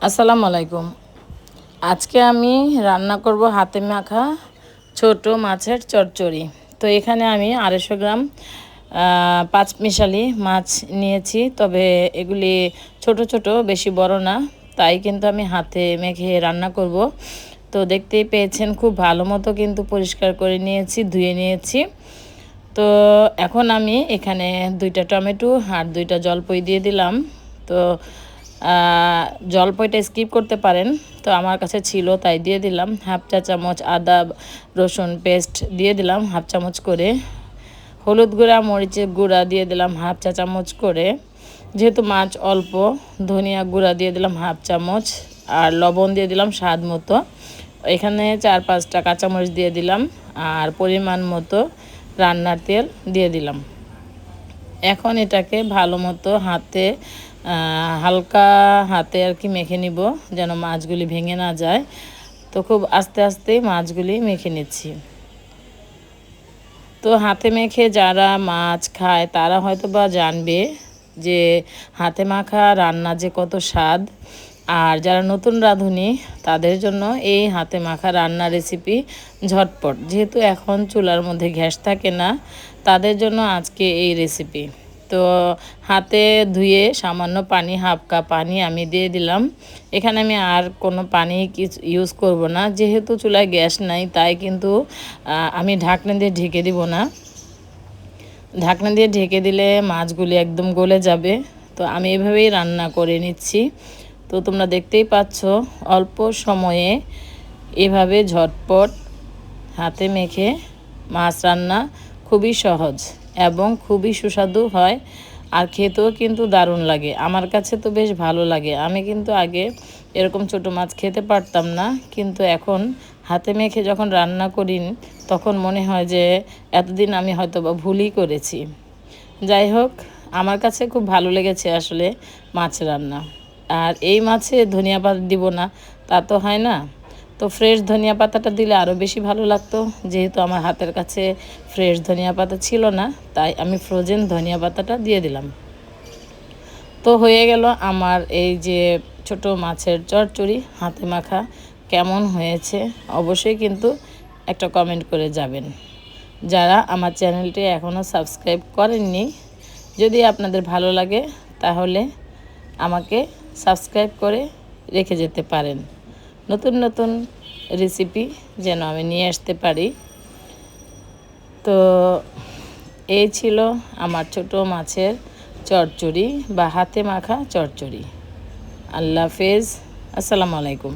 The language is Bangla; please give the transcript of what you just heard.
আসসালামু আলাইকুম। আজকে আমি রান্না করব হাতে মাখা ছোট মাছের চচ্চড়ি। তো এখানে আমি 250 গ্রাম পাঁচমিশালি মাছ নিয়েছি, তবে এগুলি ছোট ছোট, বেশি বড় না, তাই কিন্তু আমি হাতে মেখে রান্না করব। তো দেখতেই পেয়েছেন খুব ভালো মতো কিন্তু পরিষ্কার করে নিয়েছি, ধুয়ে নিয়েছি। তো এখন আমি এখানে 2টা টমেটো আর 2টা জলপাই দিয়ে দিলাম। তো জলপাইটা স্কিপ করতে পারেন, তো আমার কাছে ছিল তাই দিয়ে দিলাম। হাফ চা চামচ আদা রসুন পেস্ট দিয়ে দিলাম হাফ চামচ করে। হলুদ গুঁড়া মরিচের গুঁড়া দিয়ে দিলাম হাফ চা চামচ করে, যেহেতু মাছ অল্প। ধনিয়া গুঁড়া দিয়ে দিলাম হাফ চামচ, আর লবণ দিয়ে দিলাম স্বাদ মতো। এখানে 4-5টা কাঁচামরিচ দিয়ে দিলাম, আর পরিমাণ মতো রান্নার তেল দিয়ে দিলাম। এখন এটাকে ভালো মতো হালকা হাতে আর কি মেখে নিব, যেন মাছগুলি ভেঙে না যায়। তো খুব আস্তে আস্তে মাছগুলি মেখে নিচ্ছি। তো হাতে মেখে যারা মাছ খায় তারা হয়তো বা জানবে যে হাতে মাখা রান্না যে কত স্বাদ। আর যারা নতুন রাঁধুনি তাদের জন্য এই হাতে মাখা রান্নার রেসিপি ঝটপট, যেহেতু এখন চুলার মধ্যে গ্যাস থাকে না, তাদের জন্য আজকে এই রেসিপি। তো হাতে ধুয়ে সামান্য পানি, হাফ কাপ পানি আমি দিয়ে দিলাম। এখানে আমি আর কোনো পানি কিছু ইউজ করব না, যেহেতু চুলায় গ্যাস নাই, তাই কিন্তু আমি ঢাকনা দিয়ে ঢেকে দিব না। ঢাকনা দিয়ে ঢেকে দিলে মাছগুলি একদম গলে যাবে। তো আমি এভাবেই রান্না করে নিচ্ছি। তো তোমরা দেখতেই পাচ্ছ অল্প সময়ে এভাবে ঝটপট হাতে মেখে মাছ রান্না খুবই সহজ এবং খুবই সুস্বাদু হয়, আর খেতেও কিন্তু দারুণ লাগে। আমার কাছে তো বেশ ভালো লাগে। আমি কিন্তু আগে এরকম ছোট মাছ খেতে পারতাম না, কিন্তু এখন হাতে মেখে যখন রান্না করি তখন মনে হয় যে এতদিন আমি হয়তো বা ভুলই করেছি। যাই হোক, আমার কাছে খুব ভালো লেগেছে আসলে মাছ রান্না। আর এই মাছে ধনিয়া পাতা দিব না তা তো হয় না, তো ফ্রেশ ধনিয়া পাতাটা দিলে আরও বেশি ভালো লাগতো। যেহেতু আমার হাতের কাছে ফ্রেশ ধনিয়া পাতা ছিল না, তাই আমি ফ্রোজেন ধনিয়া পাতাটা দিয়ে দিলাম। তো হয়ে গেল আমার এই যে ছোট মাছের চচ্চড়ি হাতে মাখা। কেমন হয়েছে অবশ্যই কিন্তু একটা কমেন্ট করে যাবেন। যারা আমার চ্যানেলটি এখনও সাবস্ক্রাইব করেননি, যদি আপনাদের ভালো লাগে তাহলে আমাকে সাবস্ক্রাইব করে রেখে যেতে পারেন। নতুন নতুন রেসিপি যেন আমি নিয়ে আসতে পারি। তো এই ছিল আমার ছোট মাছের চচ্চড়ি বা হাতে মাখা চচ্চড়ি। আল্লাহ হাফেজ, আসসালামু আলাইকুম।